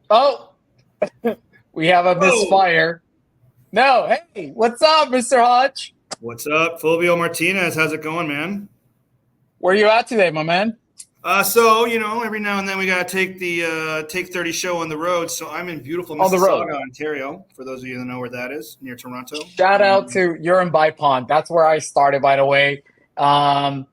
Oh, we have a misfire. No, hey, what's up, Mr. Hodge? What's up, Fulvio Martinez? How's it going, man? Where are you at today, my man? So, every now and then we got to take the Take 30 show on the road. So I'm in beautiful Mississauga, Ontario, for those of you that know where that is, near Toronto. Shout out to you're in Bipond. That's where I started, by the way.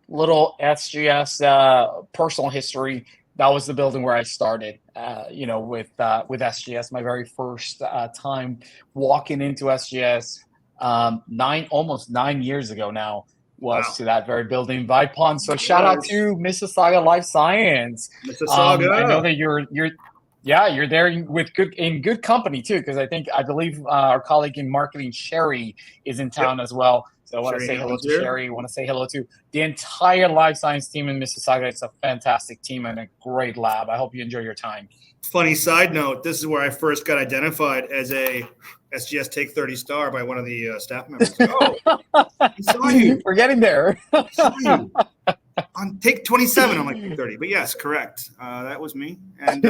Little SGS personal history. That was the building where I started, with SGS. My very first time walking into SGS, almost 9 years ago now, was to that very building, Vipon. So shout out to Mississauga Life Science. Mississauga. I know that you're there in good company too, because I believe our colleague in marketing, Sherry, is in town as well. So I want to say hello to Sherry. I want to say hello to the entire life science team in Mississauga. It's a fantastic team and a great lab. I hope you enjoy your time. Funny side note, this is where I first got identified as a SGStake30 star by one of the staff members. Oh, I saw you. We're getting there. I saw you. On take 27, I'm like 30. But yes, correct. That was me. And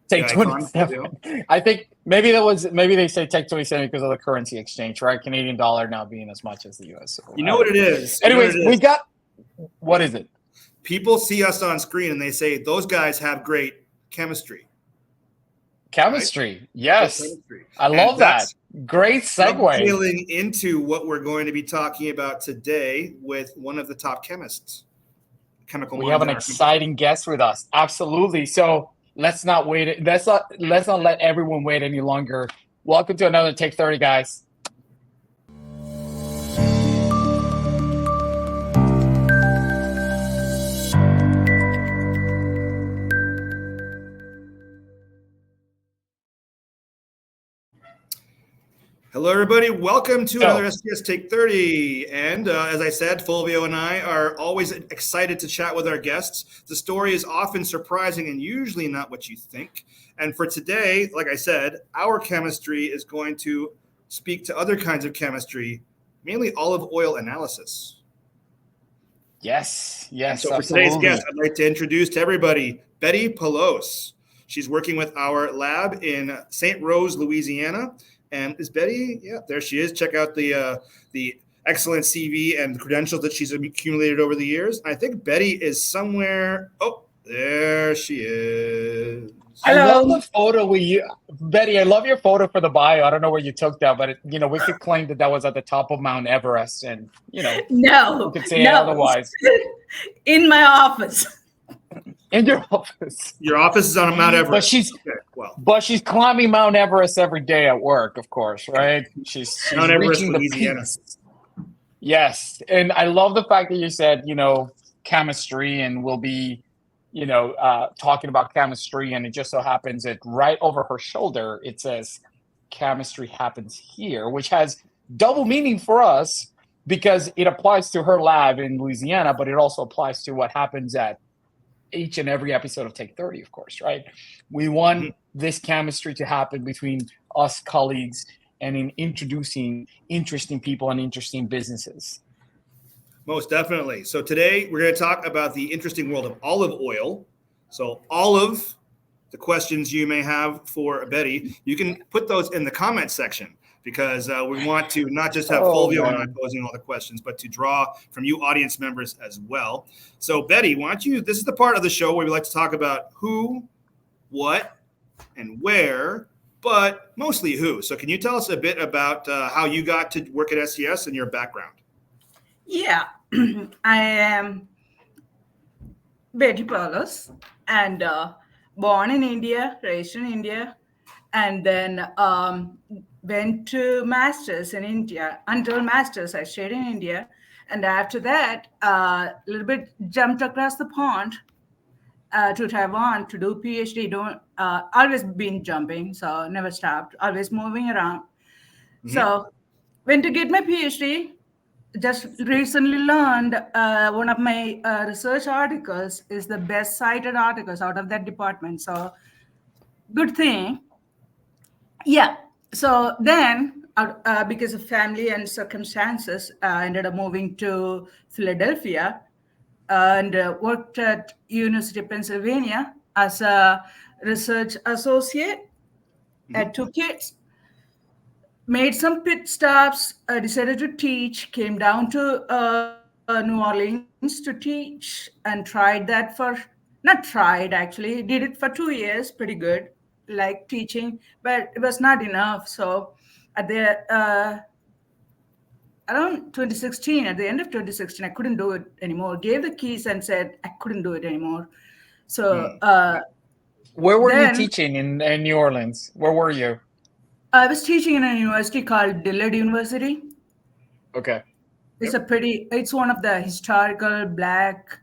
take 27. I think maybe they say take 27 because of the currency exchange, right? Canadian dollar now being as much as the US. You know what it is. Anyways, we got, what is it? People see us on screen and they say, those guys have great chemistry. Chemistry, right? Yes. Chemistry. I love that. Great segue. Dealing into what we're going to be talking about today with one of the top chemists. We have an exciting guest with us. Absolutely. So let's not wait. Let's not let everyone wait any longer. Welcome to another Take 30, guys. Hello, everybody. Welcome to another SGS Take 30. And as I said, Fulvio and I are always excited to chat with our guests. The story is often surprising and usually not what you think. And for today, like I said, our chemistry is going to speak to other kinds of chemistry, mainly olive oil analysis. Yes, and so for today's guest, I'd like to introduce to everybody Betty Paulose. She's working with our lab in St. Rose, Louisiana. And is Betty? Yeah, there she is. Check out the excellent CV and the credentials that she's accumulated over the years. I think Betty is somewhere. Oh, there she is. Hello. I love the photo with you, Betty. I love your photo for the bio. I don't know where you took that, but we could claim that was at the top of Mount Everest, and no, could say otherwise. In my office. In your office. Your office is on Mount Everest. But she's climbing Mount Everest every day at work, of course, right? She's Mount Everest, reaching the Louisiana. peaks. Yes, and I love the fact that you said, chemistry, and we'll be, talking about chemistry, and it just so happens that right over her shoulder it says, "Chemistry happens here," which has double meaning for us because it applies to her lab in Louisiana, but it also applies to what happens at each and every episode of Take 30, of course, right? We want this chemistry to happen between us colleagues and in introducing interesting people and interesting businesses. Most definitely. So today we're going to talk about the interesting world of olive oil. So all of the questions you may have for Betty, you can put those in the comment section. because we want to not just have Fulvio and I posing all the questions, but to draw from you audience members as well. So Betty, why don't you, this is the part of the show where we like to talk about who, what, and where, but mostly who. So can you tell us a bit about how you got to work at SGS and your background? Yeah, I am Betty Paulose and born in India, raised in India, and then went to masters in India. Until masters, I stayed in India. And after that, a little bit jumped across the pond to Taiwan to do PhD. Always been jumping, so never stopped, always moving around. Mm-hmm. So went to get my PhD. Just recently learned one of my research articles is the best cited articles out of that department. So good thing. Yeah. So then because of family and circumstances, I ended up moving to Philadelphia and worked at University of Pennsylvania as a research associate. Mm-hmm. Had 2 kids. Made some pit stops, decided to teach, came down to New Orleans to teach, and tried that did it for 2 years, pretty good, like teaching, but it was not enough. So at the around 2016, at the end of 2016, I couldn't do it anymore. Gave the keys and said I couldn't do it anymore. So where were you teaching in New Orleans? Where were you? I was teaching in a university called Dillard University. Okay. It's one of the historical black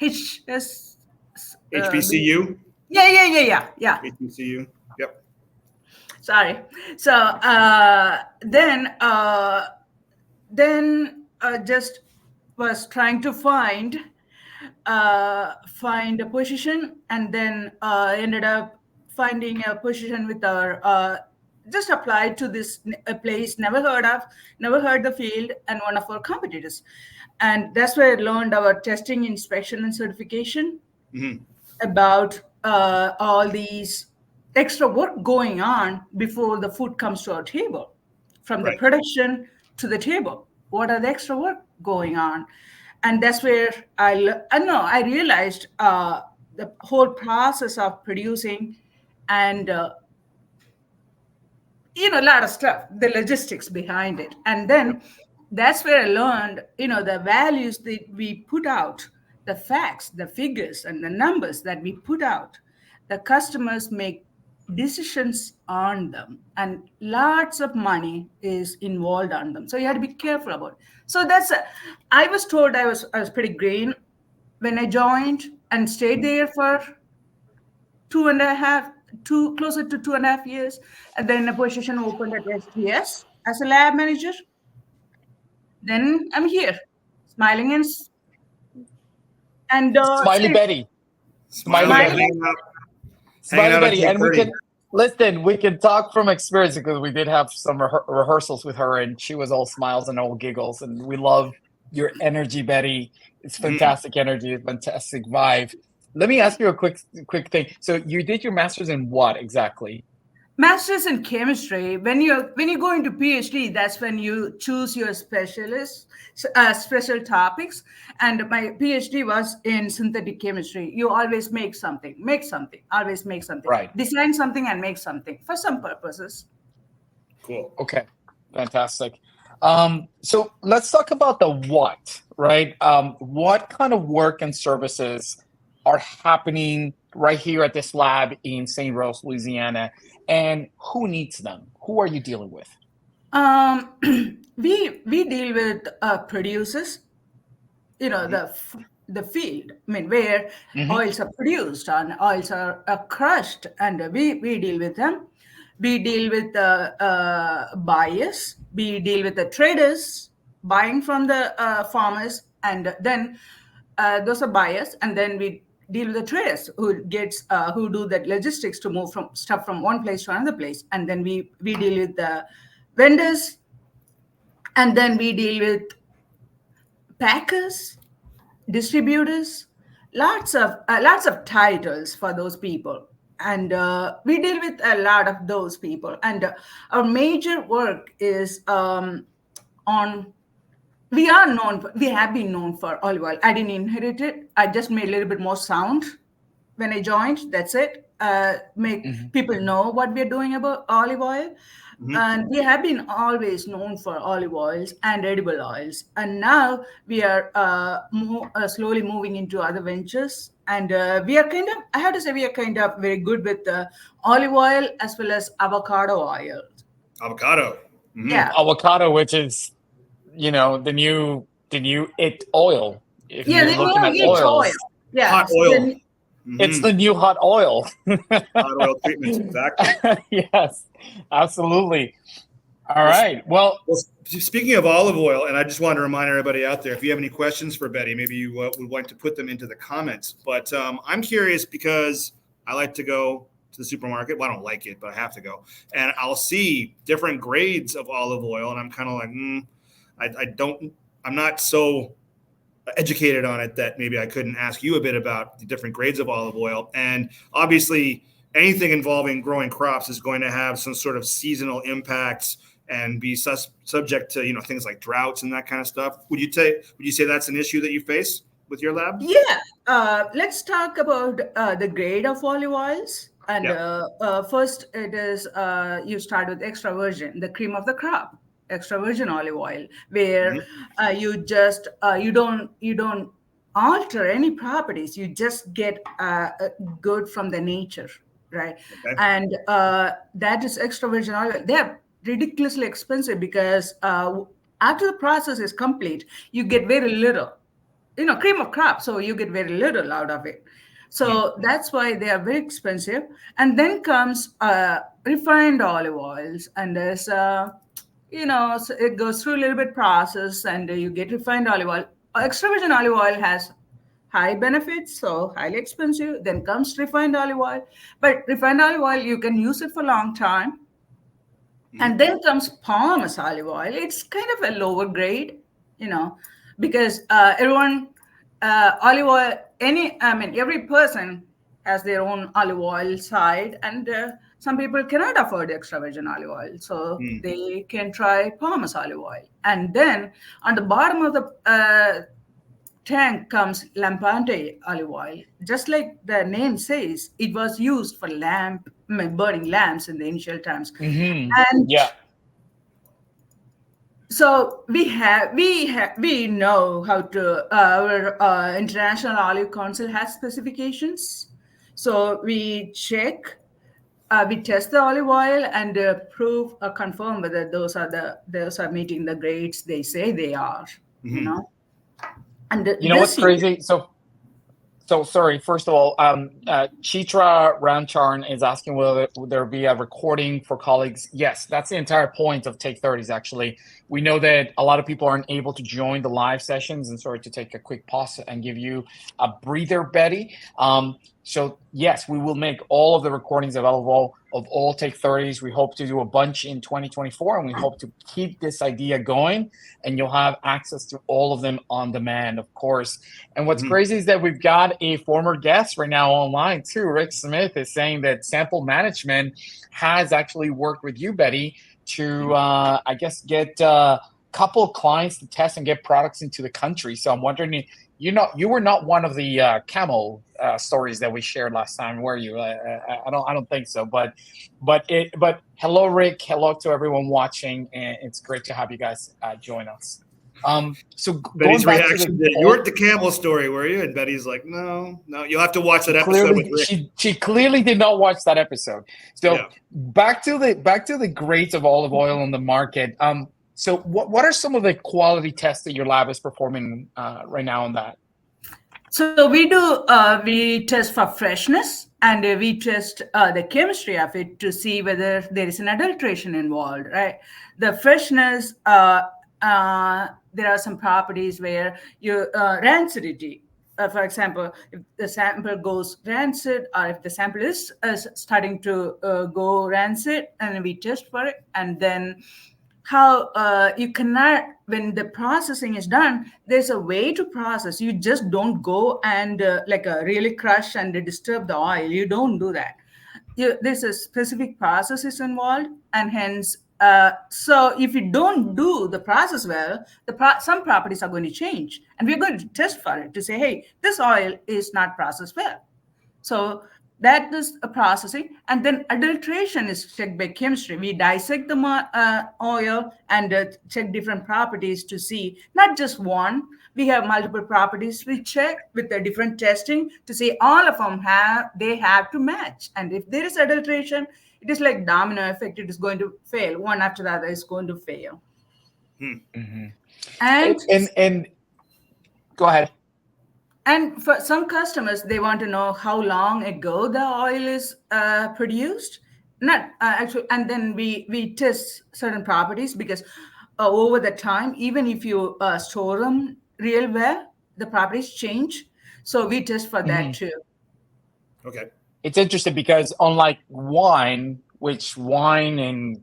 HBCU. Yeah. HBCU. Yep. Sorry. So then just was trying to find a position, and then ended up finding a position with our just applied to this place, never heard the field, and one of our competitors. And that's where I learned our testing, inspection, and certification about all these extra work going on before the food comes to our table, from the production to the table. What are the extra work going on? And that's where I realized the whole process of producing and a lot of stuff, the logistics behind it. And then that's where I learned, the values that we put out, the facts, the figures, and the numbers that we put out. The customers make decisions on them, and lots of money is involved on them. So you have to be careful about it. So I was told I was pretty green when I joined and stayed there for closer to 2.5 years, and then a position opened at SGS as a lab manager. Then I'm here, smiling and Smiley Betty. Smiley Betty. And we can talk from experience, because we did have some rehearsals with her, and she was all smiles and all giggles. And we love your energy, Betty. It's fantastic energy, fantastic vibe. Let me ask you a quick thing. So you did your master's in what exactly? Master's in chemistry. When you go into PhD, that's when you choose your special topics. And my PhD was in synthetic chemistry. You always make something, always make something. Right. Design something and make something for some purposes. Cool. Okay. Fantastic. So let's talk about the what, right? What kind of work and services are happening right here at this lab in St. Rose, Louisiana, and who needs them? Who are you dealing with? We deal with producers, the field. I mean, where oils are produced and oils are crushed, and we deal with them. We deal with the buyers. We deal with the traders buying from the farmers, and then those are buyers, and then we deal with the traders who do that logistics to move stuff from one place to another place. And then we deal with the vendors, and then we deal with packers, distributors, lots of titles for those people. and we deal with a lot of those people. And our major work is on. We have been known for olive oil. I didn't inherit it. I just made a little bit more sound when I joined. That's it. Make people know what we're doing about olive oil. And we have been always known for olive oils and edible oils. And now we are slowly moving into other ventures. And we are I have to say, we are kind of very good with olive oil as well as avocado oil. Avocado. Yeah. Avocado, which is, the new it oil. If you're looking at oils. Yeah. Hot oil. It's the new hot oil. Hot oil treatments, exactly. Yes, absolutely. All right. Well, speaking of olive oil, and I just wanted to remind everybody out there, if you have any questions for Betty, maybe you would like to put them into the comments. But I'm curious because I like to go to the supermarket. Well, I don't like it, but I have to go. And I'll see different grades of olive oil. And I'm kind of like, I'm not so educated on it that maybe I couldn't ask you a bit about the different grades of olive oil. And obviously anything involving growing crops is going to have some sort of seasonal impacts and be subject to, things like droughts and that kind of stuff. Would you say that's an issue that you face with your lab? Yeah. Let's talk about the grade of olive oils. And first it is, you start with extra virgin, the cream of the crop. Extra virgin olive oil, where you just you don't alter any properties. You just get good from the nature, right? Okay. And that is extra virgin olive. They're ridiculously expensive because after the process is complete, you get very little. Cream of crop, so you get very little out of it. So that's why they are very expensive. And then comes refined olive oils, and there's so it goes through a little bit process, and you get refined olive oil. Extra virgin olive oil has high benefits, so highly expensive. Then comes refined olive oil. But refined olive oil, you can use it for a long time. And then comes Palmer's olive oil. It's kind of a lower grade, because everyone, olive oil, every person has their own olive oil side, and some people cannot afford extra virgin olive oil, so they can try Palmer's olive oil. And then on the bottom of the tank comes Lampante olive oil. Just like the name says, it was used for burning lamps in the initial times. And so we know how to. Our International Olive Council has specifications, so we check. We test the olive oil and prove or confirm whether those are meeting the grades they say they are. And what's crazy? So sorry. First of all, Chitra Ramcharn is asking will there be a recording for colleagues? Yes, that's the entire point of Take 30s. Actually, we know that a lot of people aren't able to join the live sessions, and sorry to take a quick pause and give you a breather, Betty. So yes, we will make all of the recordings available of all Take 30s. We hope to do a bunch in 2024, and we hope to keep this idea going, and you'll have access to all of them on demand, of course. And what's crazy is that we've got a former guest right now online too. Rick Smith is saying that Sample Management has actually worked with you, Betty, to I guess get a couple of clients to test and get products into the country. So I'm wondering, you were not one of the camel stories that we shared last time, were you? I don't think so. But hello, Rick. Hello to everyone watching, and it's great to have you guys join us. So Betty's reaction: you weren't the camel story, were you? And Betty's like, no. You'll have to watch that episode with Rick. She clearly did not watch that episode. So back to the grades of olive oil on the market. So what are some of the quality tests that your lab is performing right now on that? So we test for freshness, and we test the chemistry of it to see whether there is an adulteration involved, right? The freshness, there are some properties where your rancidity, for example, if the sample goes rancid, or if the sample is starting to go rancid, and we test for it, and then how you cannot, when the processing is done, there's a way to process. You just don't go and really crush and disturb the oil. You don't do that. there's a specific process is involved, and hence, so if you don't do the process well, some properties are going to change, and we're going to test for it to say, hey, this oil is not processed well. So that is a processing, and then adulteration is checked by chemistry. We dissect the oil and check different properties to see not just one. We have multiple properties we check with the different testing to see all of them have to match. And if there is adulteration, it is like domino effect. It is going to fail. One after the other is going to fail. Mm-hmm. And go ahead. And for some customers, they want to know how long ago the oil is produced. Not actually, and then we test certain properties because over the time, even if you store them real well, the properties change. So we test for that too. Okay. It's interesting because unlike wine, which wine and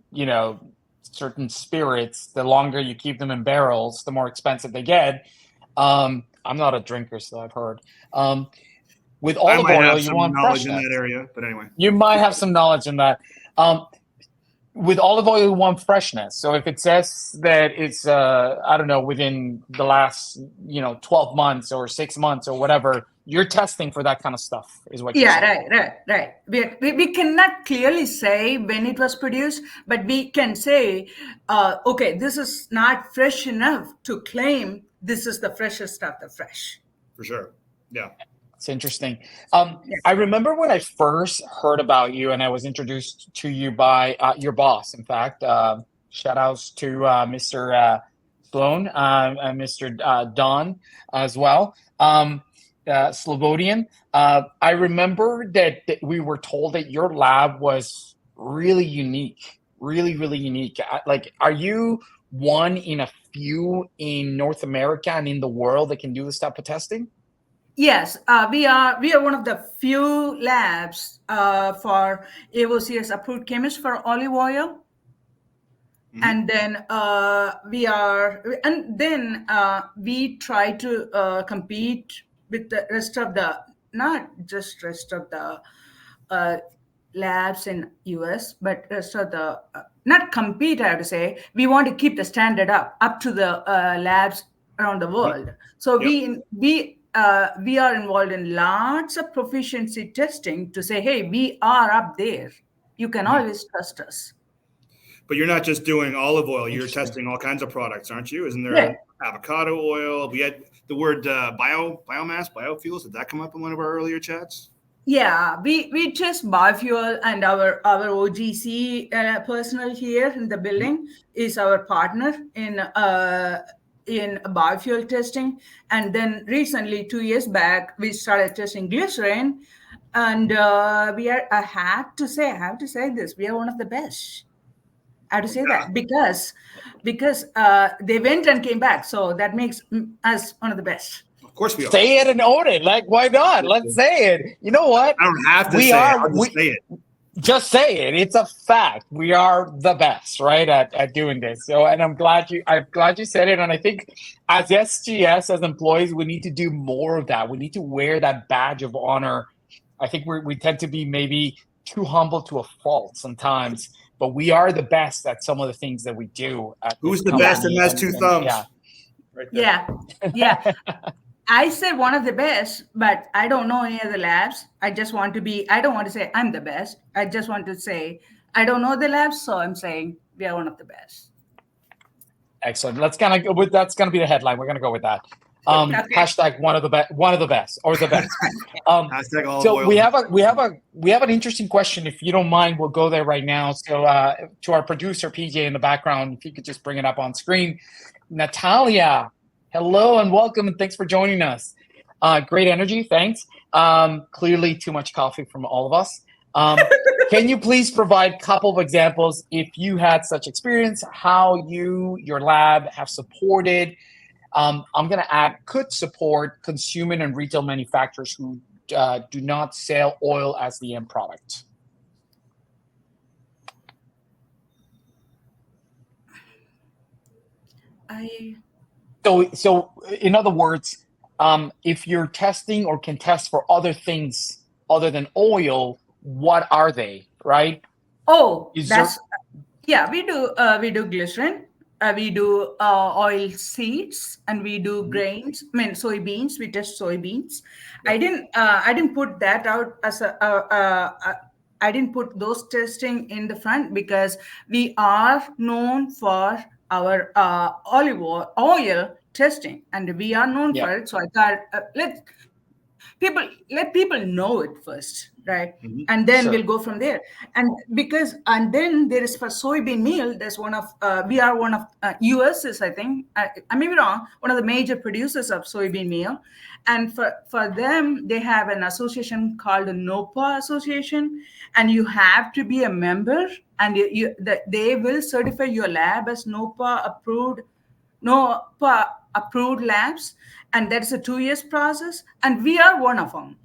certain spirits, the longer you keep them in barrels, the more expensive they get. I'm not a drinker, so I've heard. With olive oil, you want knowledge freshness. in that area, but anyway, you might have some knowledge in that. With olive oil, you want freshness. So if it says that it's, I don't know, within the last 12 months or 6 months or whatever, you're testing for that kind of stuff, is what you're saying. Right. We cannot clearly say when it was produced, but we can say, okay, this is not fresh enough to claim this is the freshest of the fresh. For sure. Yeah. It's interesting. I remember when I first heard about you and I was introduced to you by your boss, in fact. Shout outs to Mr. Sloan and Mr. Don as well. Slovodian. I remember that we were told that your lab was really unique, really, really unique. Are you one in a few in North America and in the world that can do this type of testing? Yes, we are one of the few labs for AOCS approved chemist for olive oil. And then we try to compete with the rest of the, not just rest of the labs in US, but rest of the, not compete, I have to say. We want to keep the standard up to the labs around the world. So we are involved in lots of proficiency testing to say, hey, we are up there. You can always trust us. But you're not just doing olive oil. You're testing all kinds of products, aren't you? Isn't there avocado oil? We had the word biomass, biofuels. Did that come up in one of our earlier chats? Yeah, we test biofuel, and our OGC personnel here in the building is our partner in biofuel testing. And then recently, 2 years back, we started testing glycerin, and I have to say this, we are one of the best. I have to say that because they went and came back, so that makes us one of the best. Of course we are. Say it and own it. Like, why not? Let's say it. You know what? I don't have to say it. I'll just say it. Just say it. It's a fact. We are the best, right, at doing this. So, and I'm glad you said it. And I think as SGS, as employees, we need to do more of that. We need to wear that badge of honor. I think we tend to be maybe too humble to a fault sometimes, but we are the best at some of the things that we do. Who's the best and has two thumbs? Yeah. Right there. Yeah. I said one of the best, but I don't know any other labs. I don't want to say I'm the best. I just want to say I don't know the labs, so I'm saying we are one of the best. Excellent. That's going to be the headline. We're going to go with that. Okay. Hashtag one of the best or the best. Hashtag olive oil. we have an interesting question. If you don't mind, we'll go there right now. So to our producer PJ in the background, if you could just bring it up on screen. Natalia, hello and welcome, and thanks for joining us. Great energy, thanks. Clearly too much coffee from all of us. Can you please provide a couple of examples, if you had such experience, how your lab have supported, I'm going to add, could support consumer and retail manufacturers who do not sell oil as the end product? So in other words, if you're testing or can test for other things other than oil, what are they, right? Oh, Is that's yeah. We do glycerin. We do oil seeds, and we do grains. I mean, soybeans. We test soybeans. Yep. I didn't put that out as I didn't put those testing in the front because we are known for our olive oil testing, and we are known Yeah. for it. So I thought let people know it first, right? And then Sure. we'll go from there. And then there is for soybean meal, there's one of we are one of US is, I think, I may be wrong, one of the major producers of soybean meal. And for them, they have an association called the NOPA Association, and you have to be a member, and they will certify your lab as NOPA approved labs, and that's a 2 years process, and we are one of them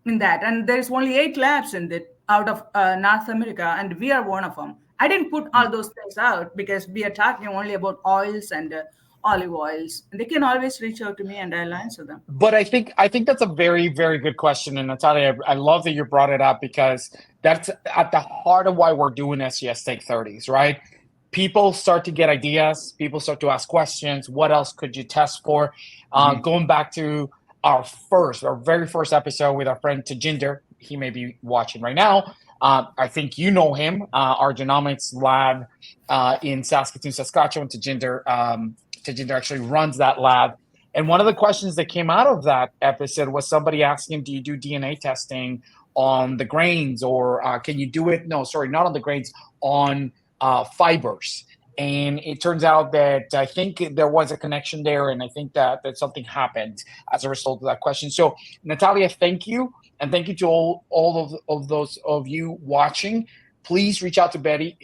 in that. And there's only 8 labs in it out of North America, and we are one of them. I didn't put all those things out because we are talking only about oils and olive oils, and they can always reach out to me and I'll answer them. But I think that's a very, very good question. And Natalia, I love that you brought it up because that's at the heart of why we're doing SGS Take 30s, right? People start to get ideas. People start to ask questions. What else could you test for? Going back to our very first episode with our friend Tajinder, he may be watching right now. I think you know him, our genomics lab in Saskatoon, Saskatchewan. Tajinder actually runs that lab. And one of the questions that came out of that episode was somebody asking him, do you do DNA testing on the grains, or can you do it? No, sorry, not on the grains, on fibers. And it turns out that I think there was a connection there, and I think that something happened as a result of that question. So, Natalia, thank you, and thank you to all of those of you watching. Please reach out to Betty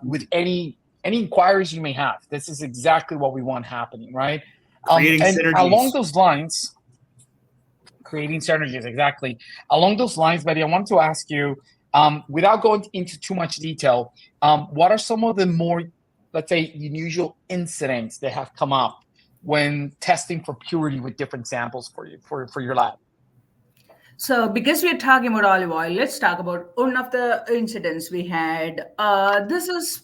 with any inquiries you may have. This is exactly what we want happening, right? Creating and synergies. Along those lines, creating synergies, exactly. Along those lines, Betty, I wanted to ask you, without going into too much detail, what are some of the more, let's say, unusual incidents that have come up when testing for purity with different samples for your lab? So because we're talking about olive oil, let's talk about one of the incidents we had. This is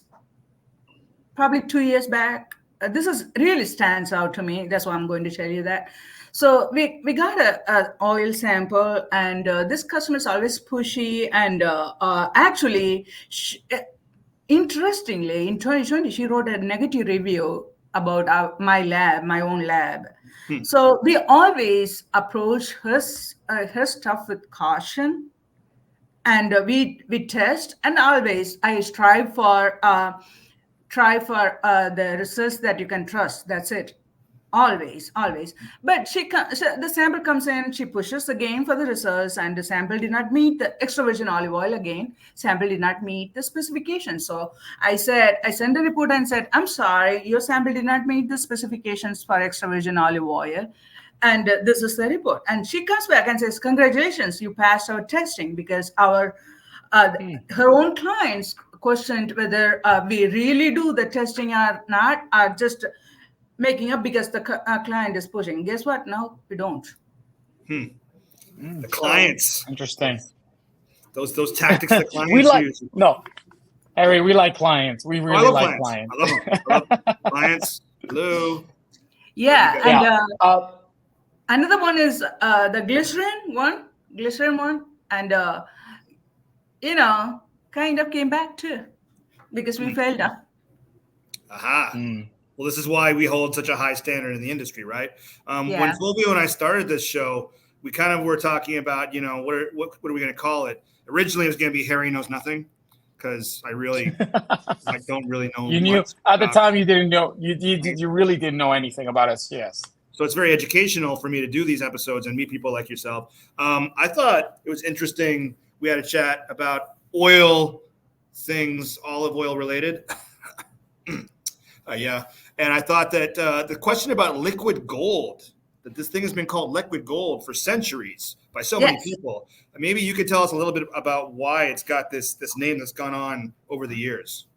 probably 2 years back. This is really stands out to me. That's why I'm going to tell you that. So we got a oil sample, and this customer is always pushy. And actually, interestingly, in 2020, she wrote a negative review about my own lab. So we always approach her stuff with caution, and we test, and always I strive for the research that you can trust. That's it. Always. But the sample comes in, she pushes again for the research, and the sample did not meet the extra virgin olive oil again. Sample did not meet the specifications. So I sent a report and said, I'm sorry, your sample did not meet the specifications for extra virgin olive oil. And this is the report. And she comes back and says, congratulations, you passed our testing, because her own clients questioned whether we really do the testing or not, or just making up because the client is pushing. Guess what? No, we don't. The clients. Interesting. Those tactics that clients use. No, Harry, we like clients. We really like clients. I love them. I love clients. Hello. Yeah. And another one is the glycerin one. And, kind of came back too, because we failed up. Aha. Well, this is why we hold such a high standard in the industry, right? When Fulvio and I started this show, we kind of were talking about, what are we going to call it? Originally, it was going to be Harry Knows Nothing, because I don't really know. You knew at the time. You didn't know. You really didn't know anything about SGS. So it's very educational for me to do these episodes and meet people like yourself. I thought it was interesting. We had a chat about oil things, olive oil related. Yeah. And I thought that the question about liquid gold, that this thing has been called liquid gold for centuries by so many people. Maybe you could tell us a little bit about why it's got this name that's gone on over the years.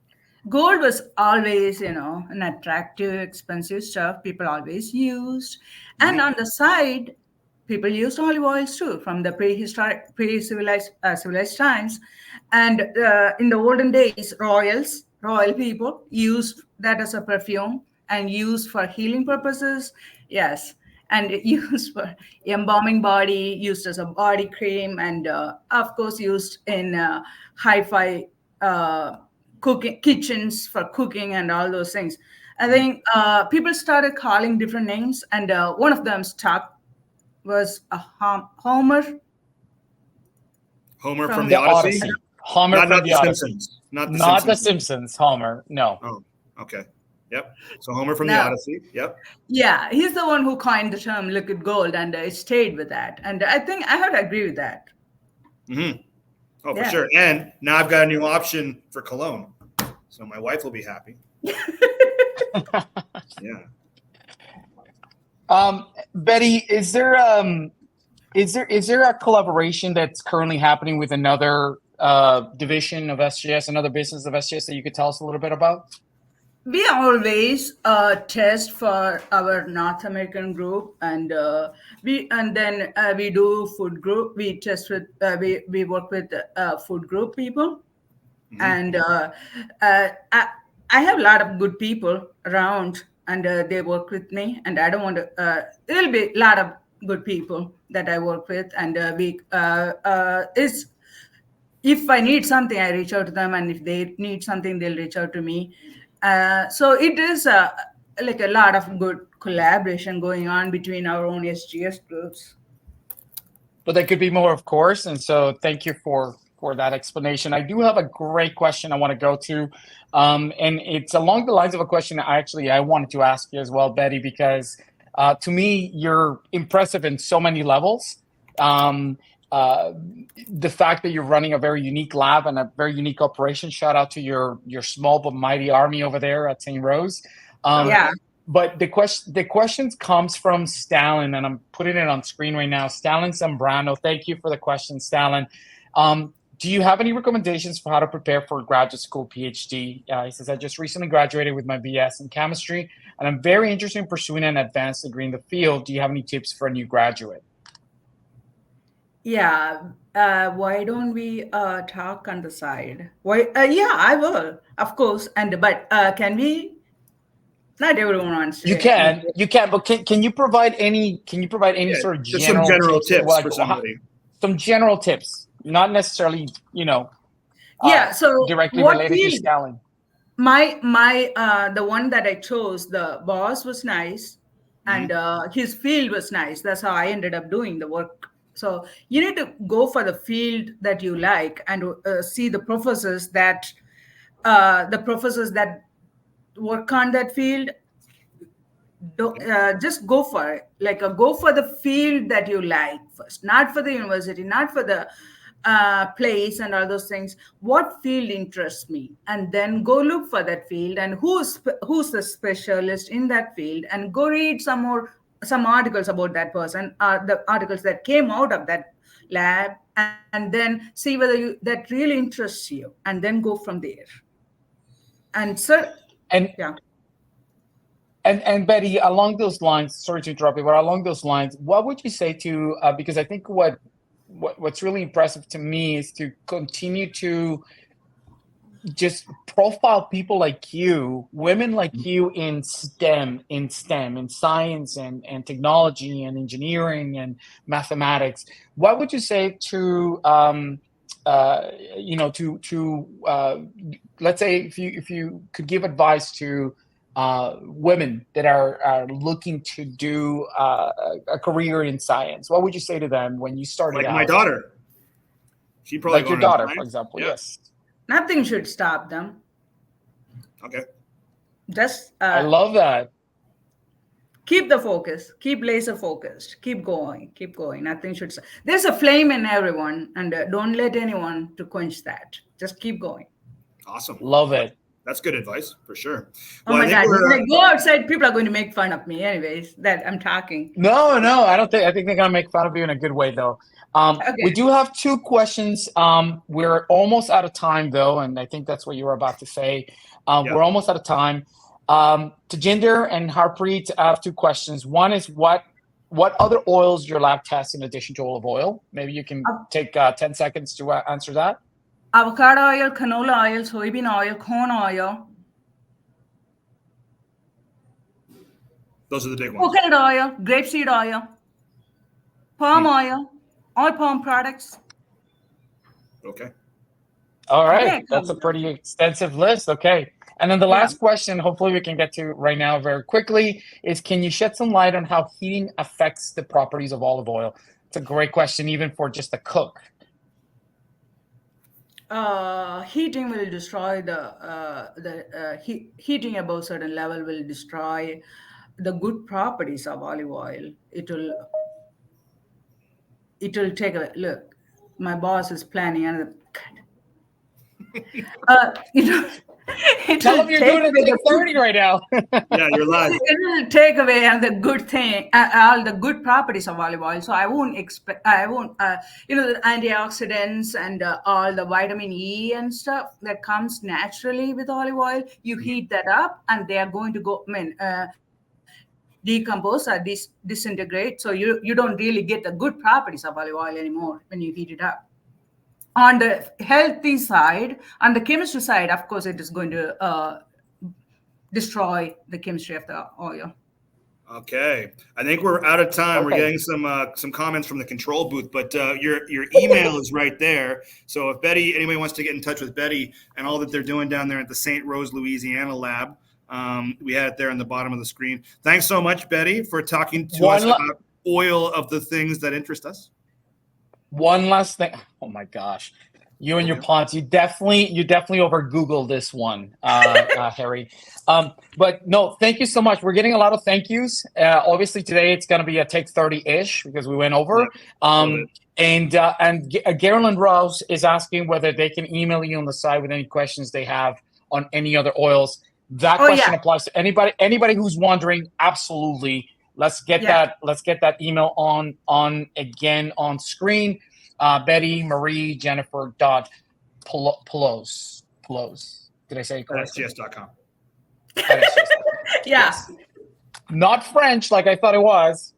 Gold was always, an attractive, expensive stuff people always used. And on the side, people used olive oils too from the pre-civilized civilized times. And in the olden days, royal people used that as a perfume and used for healing purposes. Yes. And used for embalming body, used as a body cream, and of course used in hi-fi cooking kitchens for cooking and all those things. I think people started calling different names, and one of them stuck was a Homer. Homer from the Odyssey? Homer from the Odyssey. Simpsons. Not the Simpsons. Homer. No. Oh, okay. Yep. So Homer from the Odyssey. Yep. Yeah, he's the one who coined the term liquid gold, and it stayed with that. And I think I have to agree with that. Mm-hmm. Oh, for sure. And now I've got a new option for cologne. So my wife will be happy. Yeah. Betty, is there a collaboration that's currently happening with another division of SGS, another business of SGS that you could tell us a little bit about? We always test for our North American group, and we do food group. We test with we work with food group people, and I have a lot of good people around, and they work with me. And I don't want to. There'll be a lot of good people that I work with, and if I need something, I reach out to them, and if they need something, they'll reach out to me. So it is like a lot of good collaboration going on between our own SGS groups. But there could be more, of course. And so thank you for that explanation. I do have a great question I want to go to. And it's along the lines of a question I wanted to ask you as well, Betty, because to me, you're impressive in so many levels. The fact that you're running a very unique lab and a very unique operation. Shout out to your small but mighty army over there at St. Rose. But the questions comes from Stalin, and I'm putting it on screen right now. Stalin Zambrano, thank you for the question, Stalin. Do you have any recommendations for how to prepare for a graduate school PhD? He says, I just recently graduated with my BS in chemistry, and I'm very interested in pursuing an advanced degree in the field. Do you have any tips for a new graduate? Yeah. Why don't we talk on the side? Why? Yeah, I will, of course. But can we? Not everyone wants to. You can, but can you provide any? Can you provide any sort of general tips for somebody? Some general tips, not necessarily, So directly related to Stalin. My the one that I chose, the boss was nice, and his field was nice. That's how I ended up doing the work. So you need to go for the field that you like and see the professors that work on that field. Just go for it. Go for the field that you like first, not for the university, not for the place and all those things. What field interests me, and then go look for that field and who's the specialist in that field, and go read some articles about that person, the articles that came out of that lab, and then see whether that really interests you, and then go from there. And Betty, along those lines, sorry to interrupt you, but along those lines, what would you say to because I think what's really impressive to me is to continue to just profile people like you, women like you in STEM, in science and technology and engineering and mathematics. What would you say to let's say if you could give advice to women that are looking to do a career in science, what would you say to them when you started out? My daughter. She probably your daughter, for example. Yeah. Yes. Nothing should stop them. Okay. Just I love that. Keep the focus. Keep laser focused. Keep going. Nothing should stop. There's a flame in everyone, and don't let anyone to quench that. Just keep going. Awesome. Love it. That's good advice for sure. Oh my God! When I go outside, people are going to make fun of me. Anyways, that I'm talking. No, I don't think. I think they're gonna make fun of you in a good way, though. Okay. We do have 2 questions. We're almost out of time, though, and I think that's what you were about to say. We're almost out of time. Tajinder and Harpreet, I have 2 questions. One is, what what other oils your lab tests in addition to olive oil? Maybe you can take 10 seconds to answer that. Avocado oil, canola oil, soybean oil, corn oil. Those are the big ones. Coconut oil, grapeseed oil, palm oil, all palm products. Okay. All right. That's a pretty extensive list. Okay. And then the last question, hopefully we can get to right now very quickly, is can you shed some light on how heating affects the properties of olive oil? It's a great question, even for just a cook. Heating will destroy heating above certain level will destroy the good properties of olive oil. It will take a look. My boss is planning another. Tell them you're doing it 30 right now. Yeah, you're live. It will take away the good thing, all the good properties of olive oil. So I won't expect, the antioxidants and all the vitamin E and stuff that comes naturally with olive oil. You heat that up, and they are going to go, decompose or disintegrate. So you don't really get the good properties of olive oil anymore when you heat it up. On the healthy side, on the chemistry side, of course, it is going to destroy the chemistry of the oil. Okay, I think we're out of time. Okay. We're getting some comments from the control booth, but your email is right there. So if anybody wants to get in touch with Betty and all that they're doing down there at the St. Rose, Louisiana lab, we had it there on the bottom of the screen. Thanks so much, Betty, for talking to us about oil of the things that interest us. One last thing. Oh my gosh, you and your plants. You definitely over Googled this one, Harry. But no, thank you so much. We're getting a lot of thank yous. Obviously today it's going to be a take 30-ish because we went over. And Geraldine Rouse is asking whether they can email you on the side with any questions they have on any other oils. That question applies to anybody who's wondering. Absolutely. Let's get that email on again on screen. Betty Marie Jennifer Paulose. Did I say it correctly? SGS.com. Yes. Not French like I thought it was.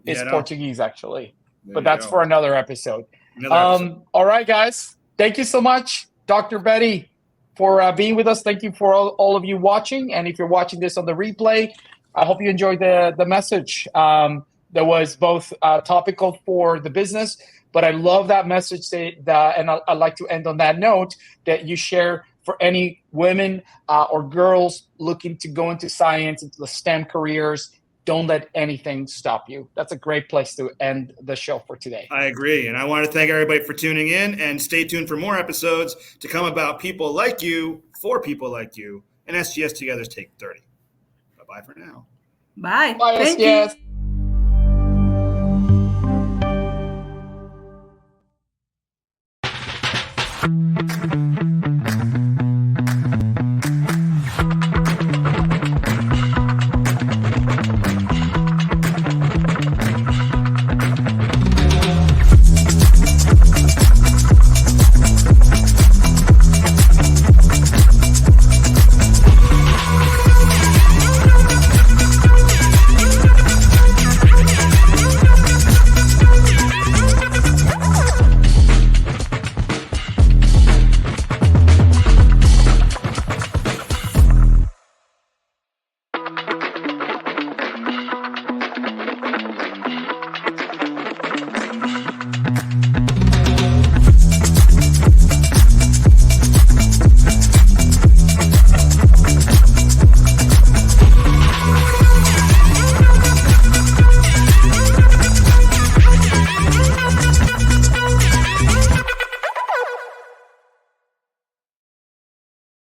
It's Portuguese actually. But that's for another episode. All right, guys. Thank you so much, Dr. Betty, for being with us. Thank you for all of you watching. And if you're watching this on the replay, I hope you enjoyed the message. That was both topical for the business, but I love that message and I'd like to end on that note that you share for any women or girls looking to go into science, into the STEM careers. Don't let anything stop you. That's a great place to end the show for today. I agree. And I want to thank everybody for tuning in, and stay tuned for more episodes to come about people like you, for people like you, and SGS Together's Take 30. Bye for now. Bye. Bye, SGS. You.